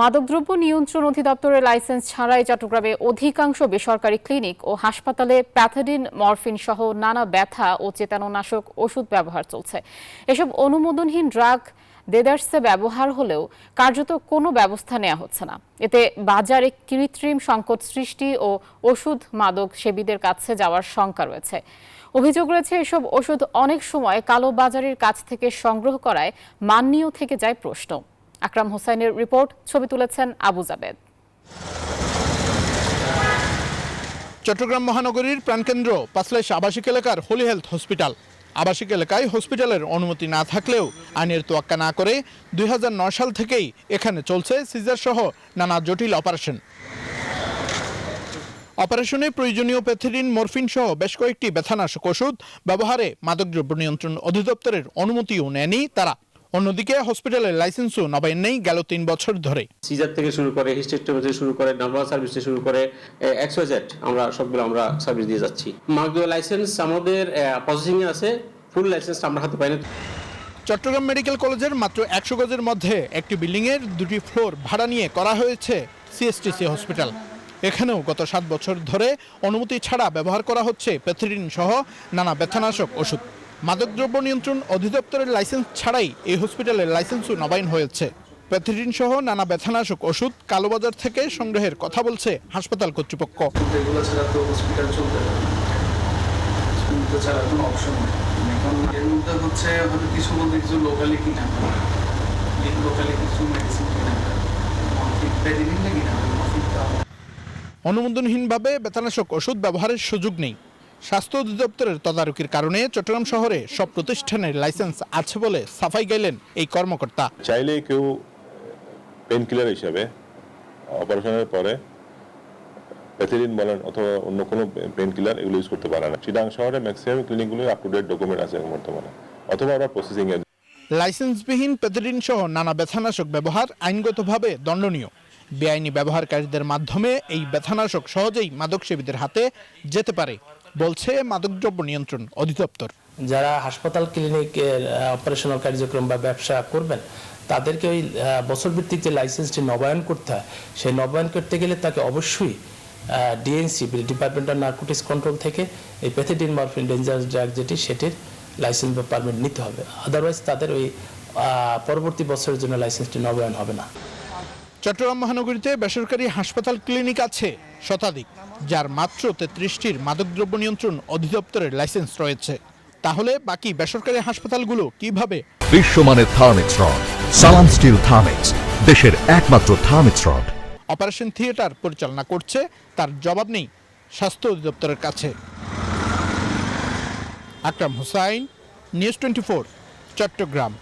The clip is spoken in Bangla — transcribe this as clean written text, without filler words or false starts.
মাদকদ্রব্য নিয়ন্ত্রণ অধিদপ্তরের লাইসেন্স ছাড়াই চট্টগ্রামে অধিকাংশ বেসরকারি ক্লিনিক ও হাসপাতালে প্যাথাডিন, মরফিন সহ নানা ব্যথা ও চেতনানাশক ওষুধ ব্যবহার চলছে। এসব অনুমোদনহীন ড্রাগ দেদারসে ব্যবহার হলেও কার্যত কোনো ব্যবস্থা নেওয়া হচ্ছে না। এতে বাজারে কৃত্রিম সংকট সৃষ্টি ও ওষুধ মাদক সেবীদের কাছে যাওয়ার শঙ্কা রয়েছে। অভিযোগ রয়েছে এসব ওষুধ অনেক সময় কালো বাজারের কাছ থেকে সংগ্রহ করায় মান নিয়েও থেকে যায় প্রশ্ন। আকরাম হোসাইনের রিপোর্ট, ছবি তুলেছেন আবু জাবেদ। চট্টগ্রাম মহানগরীর প্রাণকেন্দ্র পাঁচলাইশ আবাসিক এলাকার হোলি হেলথ হসপিটাল। আবাসিক এলাকায় হসপিটালের অনুমতি না থাকলেও আইনের তোয়াক্কা না করে 2009 সাল থেকেই এখানে চলছে সিজার সহ নানা জটিল অপারেশন। অপারেশনে প্রয়োজনীয় প্যাথিডিন, মরফিন সহ বেশ কয়েকটি ব্যথানাশক ওষুধ ব্যবহারে মাদকদ্রব্য নিয়ন্ত্রণ অধিদপ্তরের অনুমতিও নেয়নি তারা। অন্যদিকে হসপিটালের লাইসেন্সও নবায়ন নেই গেল 3 বছর ধরে। সিজার থেকে শুরু করে হিস্টেক্টমি থেকে শুরু করে নর্মাল সার্ভিস থেকে শুরু করে XYZ আমরা সবগুলো সার্ভিস দিয়ে যাচ্ছি। মাদক লাইসেন্স আমাদের প্রসেসিং এ আছে, ফুল লাইসেন্স আমরা হাতে পাইনি। চট্টগ্রাম মেডিকেল কলেজের মাত্র 100 গজের মধ্যে একটি বিল্ডিং এর 2টি ফ্লোর ভাড়া নিয়ে করা হয়েছে CSTC হসপিটাল। এখানেও গত 7 বছর ধরে অনুমতি ছাড়া ব্যবহার করা হচ্ছে প্যাথিডিন সহ নানা ব্যথানাশক ওষুধ। মাদকদ্রব্য নিয়ন্ত্রণ অধিদপ্তরের লাইসেন্স ছাড়াই এই হসপিটালের লাইসেন্সও নবায়ন হয়েছে। প্যাথিডিন সহ নানা ব্যথানাশক ওষুধ কালোবাজার থেকে সংগ্রহের কথা বলছে হাসপাতাল কর্তৃপক্ষ। এগুলো ছাড়া তো হসপিটাল চলতে পারে না, এগুলো ছাড়া কোনো অপশন নেই। এখন এর মধ্যে হচ্ছে হয়তো কিছু বলতে কিছু লোকালি কিনা হয়, লোকালি কিছু মেডিসিন কিনা হয়, প্যাথিডিন না কিনা হয়। অনুমোদনহীনভাবে ব্যথানাশক ওষুধ ব্যবহারের সুযোগ নেই। স্বাস্থ্য অধিদপ্তরের তদারকির কারণে চট্টগ্রাম শহরে সব প্রতিষ্ঠানের লাইসেন্স আছে বলে সাফাই গাইলেন এই কর্মকর্তা। চাইলে কেউ পেন কিলার হিসেবে অপারেশনের পরে প্যাথিডিন বলেন অথবা অন্য কোনো পেন কিলার এগুলো ইউজ করতে পারে না। চিটাং শহরে ম্যাক্সিমাম ক্লিনিকগুলো আপ টু ডেট ডকুমেন্ট আছে বর্তমানে, অথবা আমরা প্রসেসিং এ। লাইসেন্সবিহীন প্যাথিডিন সহ নানা ব্যথানাশক ব্যবহার আইনগতভাবে দণ্ডনীয়। বেআইনি ব্যবহারকারীদের মাধ্যমে এই ব্যথানাশক সহজেই মাদকসেবীদের হাতে যেতে পারে বলছে মাদকদ্রব্য নিয়ন্ত্রণ অধিদপ্তর। যারা হাসপাতাল ক্লিনিকের অপারেশনাল কার্যক্রম বা ব্যবসা করবেন তাদেরকে ওই বছরভিত্তিক যে লাইসেন্সটি নবায়ন করতে হয়, সেই নবায়ন করতে গেলে তাকে অবশ্যই DNC, department of narcotics control থেকে এই প্যাথিডিন, মরফিন, ডেঞ্জারাস ড্রাগ যেটি সেটির লাইসেন্স বা পারমিট নিতে হবে। আদারওয়াইজ তাদের ওই পরবর্তী বছরের জন্য লাইসেন্সটি নবায়ন হবে না। চট্টগ্রাম মহানগরীতে বেসরকারি হাসপাতাল ক্লিনিক আছে শতাধিক, যার মাত্র 33টির মাদকদ্রব্য নিয়ন্ত্রণ অধিদপ্তরের লাইসেন্স রয়েছে। তাহলে বাকি বেসরকারি হাসপাতালগুলো কিভাবে? বিশ্বমানের থার্মিক্স রড, সালাম স্টিল থার্মিক্স, দেশের একমাত্র থার্মিক্স রড। অপারেশন থিয়েটার পরিচালনা করছে, তার জবাব নেই স্বাস্থ্য অধিদপ্তরের কাছে। আকরাম হোসাইন, নিউজ 24, চট্টগ্রাম।